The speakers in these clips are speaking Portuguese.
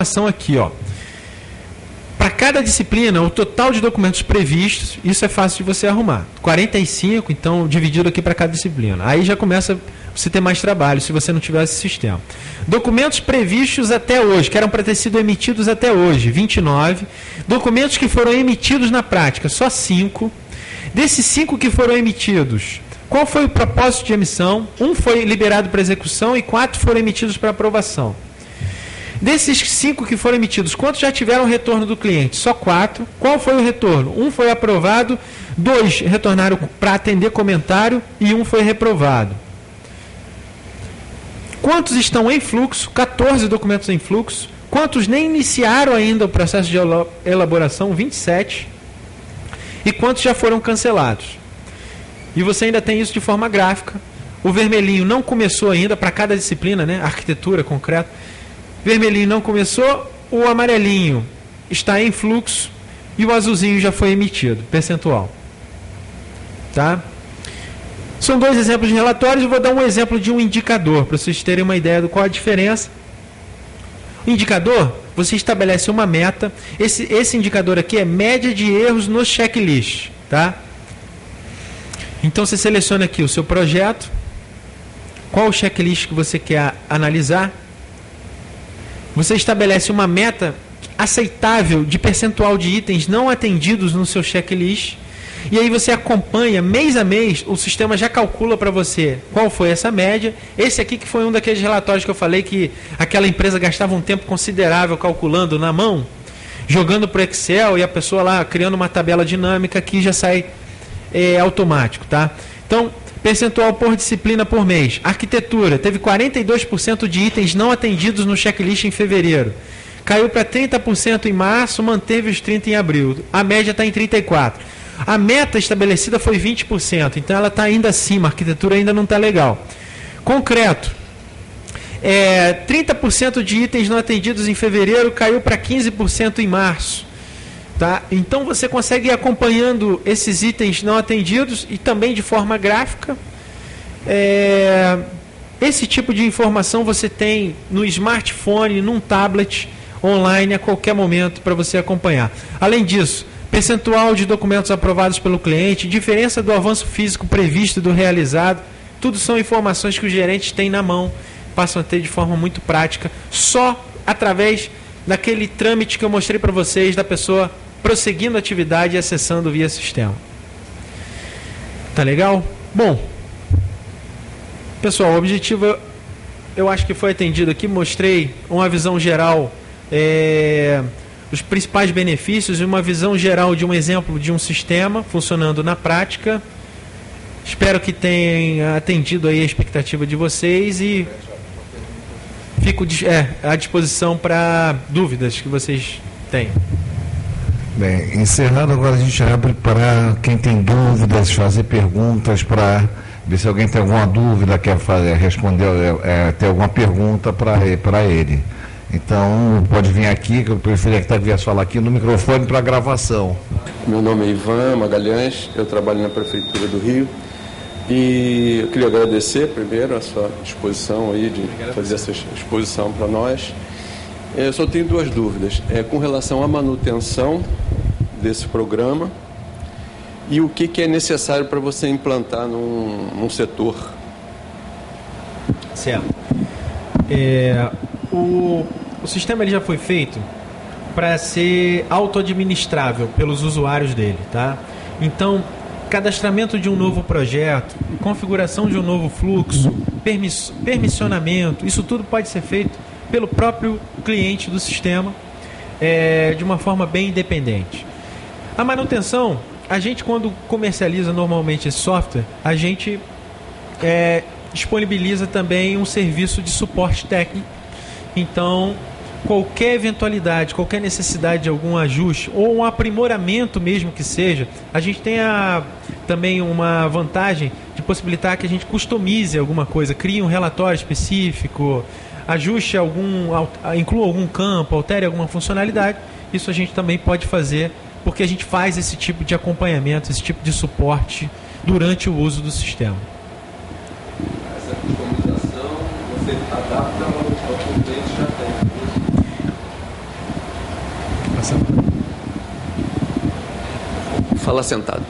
informação aqui, ó. Para cada disciplina, o total de documentos previstos, isso é fácil de você arrumar. 45, então, dividido aqui para cada disciplina. Aí já começa você ter mais trabalho, se você não tiver esse sistema. Documentos previstos até hoje, que eram para ter sido emitidos até hoje, 29. Documentos que foram emitidos na prática, só 5. Desses 5 que foram emitidos, qual foi o propósito de emissão? 1 foi liberado para execução e 4 foram emitidos para aprovação. Desses 5 que foram emitidos, quantos já tiveram retorno do cliente? Só 4. Qual foi o retorno? 1 foi aprovado, 2 retornaram para atender comentário e 1 foi reprovado. Quantos estão em fluxo? 14 documentos em fluxo. Quantos nem iniciaram ainda o processo de elaboração? 27. E quantos já foram cancelados? E você ainda tem isso de forma gráfica. O vermelhinho não começou ainda para cada disciplina, né? Arquitetura, concreto. Vermelhinho não começou, o amarelinho está em fluxo e o azulzinho já foi emitido, percentual. Tá? São 2 exemplos de relatórios, eu vou dar um exemplo de um indicador, para vocês terem uma ideia do qual a diferença. O indicador, você estabelece uma meta, esse indicador aqui é média de erros no checklist. Tá? Então você seleciona aqui o seu projeto, qual o checklist que você quer analisar. Você estabelece uma meta aceitável de percentual de itens não atendidos no seu checklist. E aí você acompanha mês a mês, o sistema já calcula para você qual foi essa média. Esse aqui que foi um daqueles relatórios que eu falei que aquela empresa gastava um tempo considerável calculando na mão, jogando para o Excel e a pessoa lá criando uma tabela dinâmica que já sai automático. Tá? Então, percentual por disciplina por mês. Arquitetura, teve 42% de itens não atendidos no checklist em fevereiro. Caiu para 30% em março, manteve os 30% em abril. A média está em 34%. A meta estabelecida foi 20%, então ela está ainda acima, a arquitetura ainda não está legal. Concreto, 30% de itens não atendidos em fevereiro, caiu para 15% em março. Tá? Então você consegue ir acompanhando esses itens não atendidos e também de forma gráfica. Esse tipo de informação você tem no smartphone, num tablet, online, a qualquer momento para você acompanhar. Além disso, percentual de documentos aprovados pelo cliente, diferença do avanço físico previsto e do realizado, tudo são informações que os gerentes têm na mão, passam a ter de forma muito prática, só através daquele trâmite que eu mostrei para vocês, da pessoa prosseguindo a atividade e acessando via sistema. Tá legal? Bom, pessoal, o objetivo eu acho que foi atendido aqui, mostrei uma visão geral, os principais benefícios e uma visão geral de um exemplo de um sistema funcionando na prática. Espero que tenha atendido aí a expectativa de vocês e fico à disposição para dúvidas que vocês tenham. Bem, encerrando agora, a gente abre para quem tem dúvidas, fazer perguntas, para ver se alguém tem alguma dúvida, quer responder, ter alguma pergunta para ele. Então, pode vir aqui, que eu preferia que viesse falar aqui no microfone para gravação. Meu nome é Ivan Magalhães, eu trabalho na Prefeitura do Rio e eu queria agradecer primeiro a sua disposição aí de fazer essa exposição para nós. Eu só tenho 2 dúvidas, com relação à manutenção desse programa e o que é necessário para você implantar num setor. Certo. O sistema ele já foi feito para ser auto-administrável pelos usuários dele, tá? Então, cadastramento de um novo projeto, configuração de um novo fluxo, permissionamento, isso tudo pode ser feito pelo próprio cliente do sistema, de uma forma bem independente. A manutenção, a gente quando comercializa normalmente esse software, a gente disponibiliza também um serviço de suporte técnico. Então, qualquer eventualidade, qualquer necessidade de algum ajuste ou um aprimoramento mesmo que seja, a gente tem também uma vantagem de possibilitar que a gente customize alguma coisa, crie um relatório específico, ajuste inclua algum campo, altere alguma funcionalidade. Isso a gente também pode fazer, porque a gente faz esse tipo de acompanhamento, esse tipo de suporte durante o uso do sistema. Essa customização você adapta ao que o cliente já tem. Fala sentado.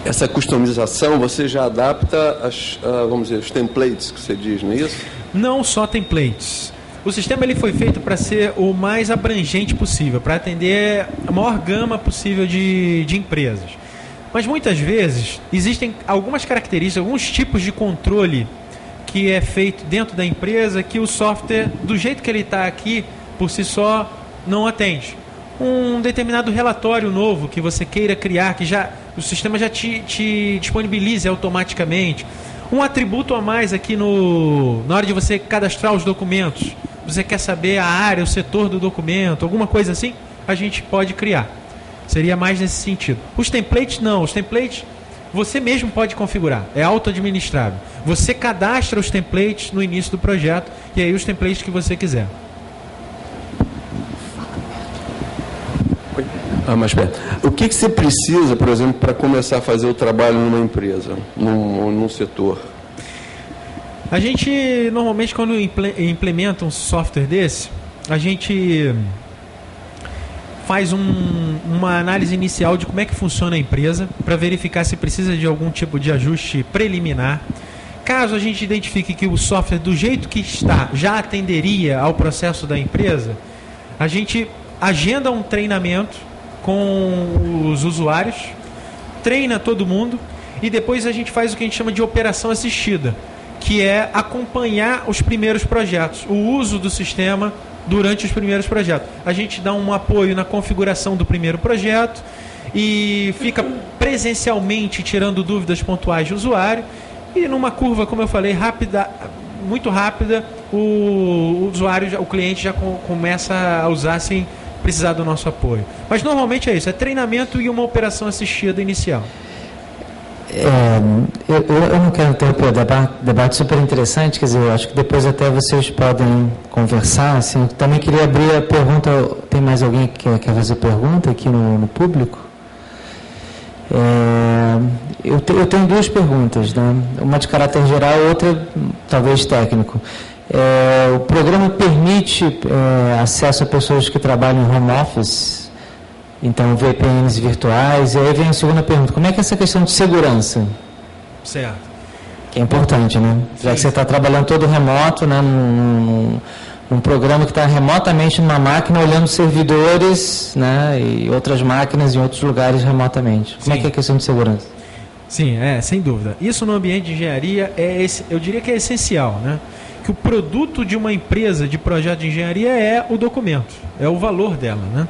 Essa customização você já adapta vamos dizer, os templates que você diz, não é isso? Não só templates. O sistema ele foi feito para ser o mais abrangente possível, para atender a maior gama possível de empresas. Mas muitas vezes existem algumas características, alguns tipos de controle que é feito dentro da empresa que o software, do jeito que ele está aqui, por si só, não atende. Um determinado relatório novo que você queira criar, que o sistema já te disponibilize automaticamente. Um atributo a mais aqui na hora de você cadastrar os documentos. Você quer saber a área, o setor do documento, alguma coisa assim, a gente pode criar. Seria mais nesse sentido. Os templates não. Os templates você mesmo pode configurar. É auto-administrável. Você cadastra os templates no início do projeto e aí os templates que você quiser. Mais perto. O que você precisa, por exemplo, para começar a fazer o trabalho numa empresa, num setor? A gente, normalmente, quando implementa um software desse, a gente faz uma análise inicial de como é que funciona a empresa, para verificar se precisa de algum tipo de ajuste preliminar. Caso a gente identifique que o software, do jeito que está, já atenderia ao processo da empresa, a gente agenda um treinamento com os usuários, treina todo mundo e depois a gente faz o que a gente chama de operação assistida, que é acompanhar os primeiros projetos, o uso do sistema durante os primeiros projetos. A gente dá um apoio na configuração do primeiro projeto e fica presencialmente tirando dúvidas pontuais de usuário e numa curva, como eu falei, muito rápida, o usuário, o cliente já começa a usar sem precisar do nosso apoio. Mas normalmente é isso, é treinamento e uma operação assistida inicial. Eu não quero interromper o debate super interessante, quer dizer, eu acho que depois até vocês podem conversar. Assim, eu também queria abrir a pergunta, tem mais alguém que quer fazer pergunta aqui no público? Eu tenho duas perguntas, né? Uma de caráter geral, outra talvez técnico. O programa permite acesso a pessoas que trabalham em home office, então VPNs virtuais, e aí vem a segunda pergunta, como é que é essa questão de segurança? Certo. Que é importante, né? Já que você está trabalhando todo remoto, né, num programa que está remotamente numa máquina, olhando servidores, né, e outras máquinas em outros lugares remotamente. Como é que é a questão de segurança? Sim, sem dúvida. Isso no ambiente de engenharia, eu diria que é essencial, né? Que o produto de uma empresa de projeto de engenharia é o documento, é o valor dela, né?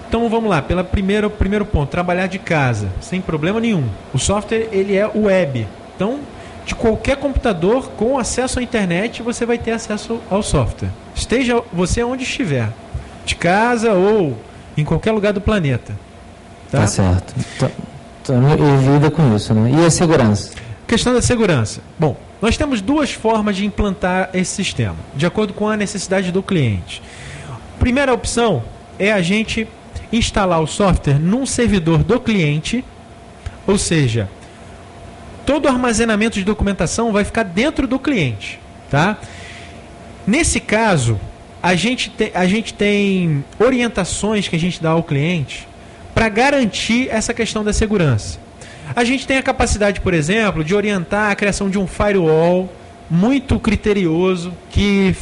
Então vamos lá, primeiro ponto, trabalhar de casa, sem problema nenhum. O software ele é web, então de qualquer computador com acesso à internet você vai ter acesso ao software. Esteja você onde estiver, de casa ou em qualquer lugar do planeta. Tá certo. Então, e lida com isso, né? E a segurança? Questão da segurança. Bom, nós temos duas formas de implantar esse sistema, de acordo com a necessidade do cliente. Primeira opção é a gente instalar o software num servidor do cliente, ou seja, todo o armazenamento de documentação vai ficar dentro do cliente, tá? Nesse caso, a gente tem orientações que a gente dá ao cliente para garantir essa questão da segurança. A gente tem a capacidade, por exemplo, de orientar a criação de um firewall muito criterioso que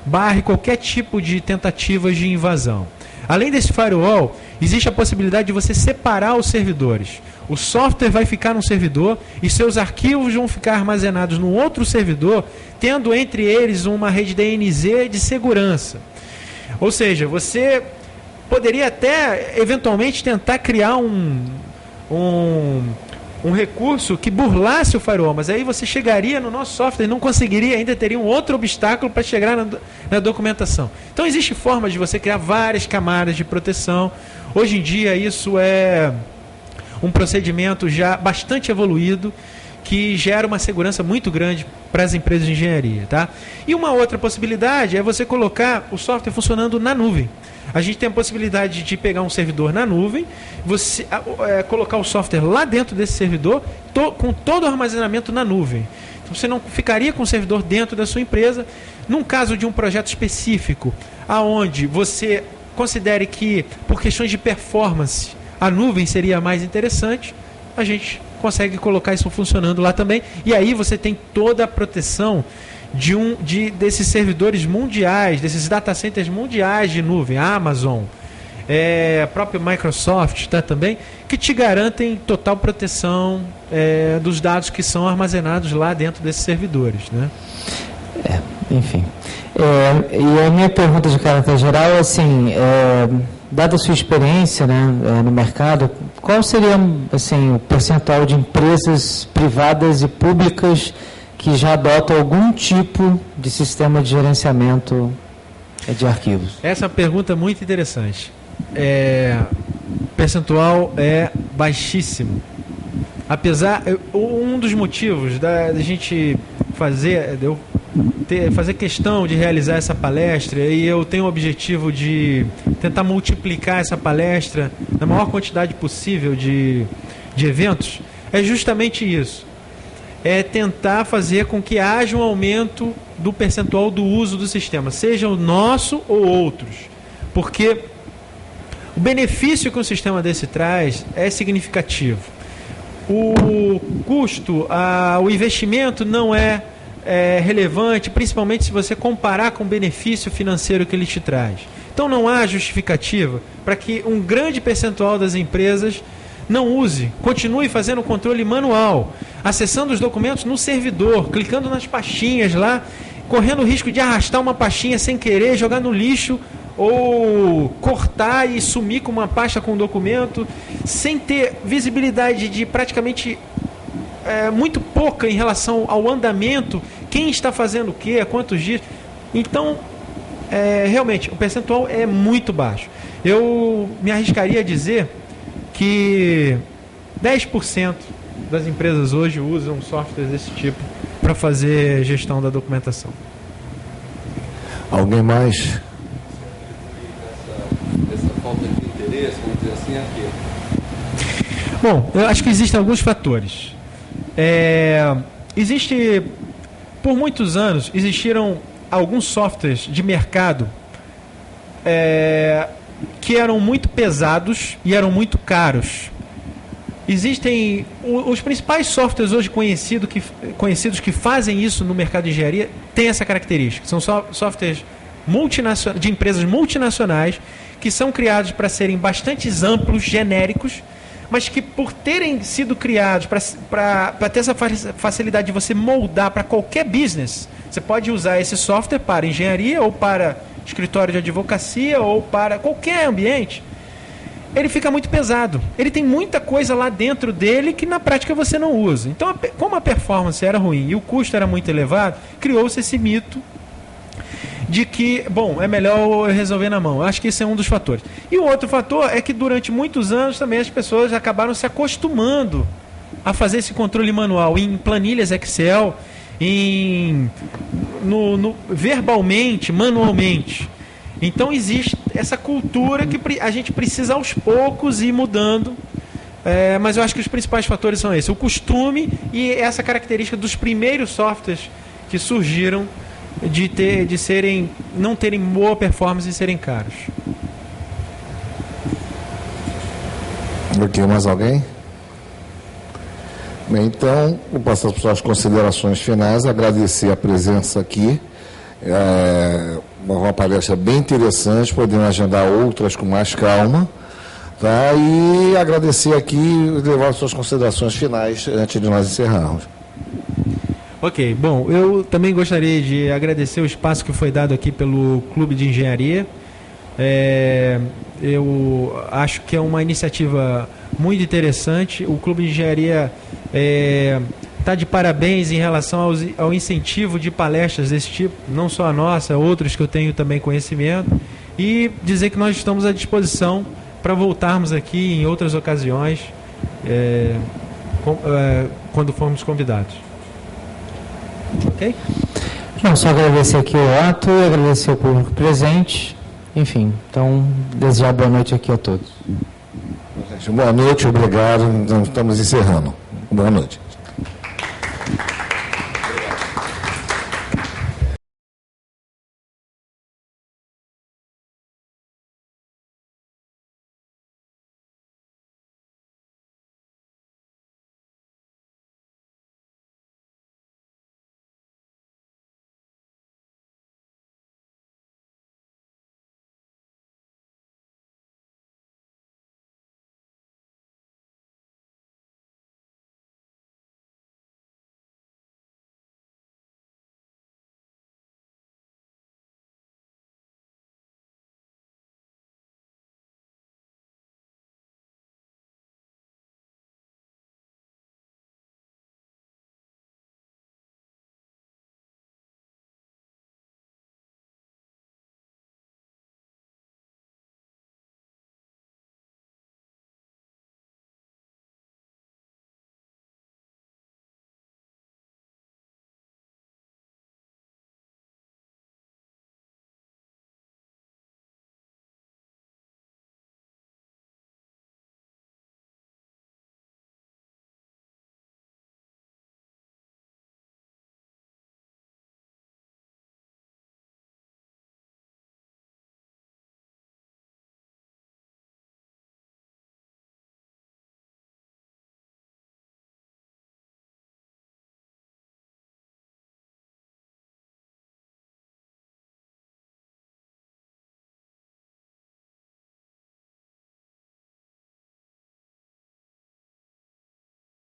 barre qualquer tipo de tentativas de invasão. Além desse firewall, existe a possibilidade de você separar os servidores. O software vai ficar num servidor e seus arquivos vão ficar armazenados num outro servidor, tendo entre eles uma rede DNZ de segurança. Ou seja, você poderia até, eventualmente, tentar criar um recurso que burlasse o firewall, mas aí você chegaria no nosso software e não conseguiria, ainda teria um outro obstáculo para chegar na documentação. Então existe forma de você criar várias camadas de proteção. Hoje em dia isso é um procedimento já bastante evoluído que gera uma segurança muito grande para as empresas de engenharia, tá? E uma outra possibilidade é você colocar o software funcionando na nuvem. A gente tem a possibilidade de pegar um servidor na nuvem, você colocar o software lá dentro desse servidor, com todo o armazenamento na nuvem. Então, você não ficaria com o servidor dentro da sua empresa. Num caso de um projeto específico, aonde você considere que, por questões de performance, a nuvem seria mais interessante, a gente consegue colocar isso funcionando lá também. E aí você tem toda a proteção desses servidores mundiais, desses data centers mundiais de nuvem, a Amazon, a própria Microsoft, tá, também, que te garantem total proteção dos dados que são armazenados lá dentro desses servidores, né? Enfim. E a minha pergunta de caráter geral é assim, dada a sua experiência, né, no mercado, qual seria assim, o percentual de empresas privadas e públicas que já adotam algum tipo de sistema de gerenciamento de arquivos? Essa é uma pergunta muito interessante. O percentual é baixíssimo. Apesar, um dos motivos da gente fazer questão de realizar essa palestra, e eu tenho o objetivo de tentar multiplicar essa palestra na maior quantidade possível de eventos, é justamente isso. É tentar fazer com que haja um aumento do percentual do uso do sistema, seja o nosso ou outros. Porque o benefício que um sistema desse traz é significativo. O custo, o investimento não é relevante, principalmente se você comparar com o benefício financeiro que ele te traz. Então não há justificativa para que um grande percentual das empresas não use, continue fazendo o controle manual, acessando os documentos no servidor, clicando nas pastinhas lá, correndo o risco de arrastar uma pastinha sem querer, jogar no lixo, ou cortar e sumir com uma pasta com um documento, sem ter visibilidade de praticamente muito pouca em relação ao andamento, quem está fazendo o quê, há quantos dias. Então, realmente, o percentual é muito baixo. Eu me arriscaria a dizer que 10% das empresas hoje usam softwares desse tipo para fazer gestão da documentação. Alguém mais? Essa falta de interesse, vamos dizer assim, aqui. Bom, eu acho que existem alguns fatores. Por muitos anos, existiram alguns softwares de mercado que eram muito pesados e eram muito caros. Existem os principais softwares hoje conhecidos que fazem isso no mercado de engenharia, têm essa característica. São softwares de empresas multinacionais que são criados para serem bastante amplos, genéricos, mas que por terem sido criados para ter essa facilidade de você moldar para qualquer business, você pode usar esse software para engenharia ou para escritório de advocacia ou para qualquer ambiente, ele fica muito pesado. Ele tem muita coisa lá dentro dele que na prática você não usa. Então, como a performance era ruim e o custo era muito elevado, criou-se esse mito de que, bom, é melhor resolver na mão. Eu acho que esse é um dos fatores. E o outro fator é que durante muitos anos também as pessoas acabaram se acostumando a fazer esse controle manual em planilhas Excel, verbalmente, manualmente. Então existe essa cultura que a gente precisa aos poucos ir mudando, mas eu acho que os principais fatores são esses: o costume e essa característica dos primeiros softwares que surgiram de não terem boa performance e serem caros. Ok, mais alguém? Bem, então, vou passar para as considerações finais, agradecer a presença aqui. Uma palestra bem interessante, podemos agendar outras com mais calma, tá? E agradecer aqui e levar as suas considerações finais antes de nós encerrarmos. Ok, bom, eu também gostaria de agradecer o espaço que foi dado aqui pelo Clube de Engenharia. Eu acho que é uma iniciativa muito interessante. O Clube de Engenharia está de parabéns em relação ao incentivo de palestras desse tipo, não só a nossa, outros que eu tenho também conhecimento, e dizer que nós estamos à disposição para voltarmos aqui em outras ocasiões, quando formos convidados. Ok? Não, só agradecer aqui o ato e agradecer o público presente. Enfim, então, desejar boa noite aqui a todos. Boa noite, obrigado. Estamos encerrando. Boa noite.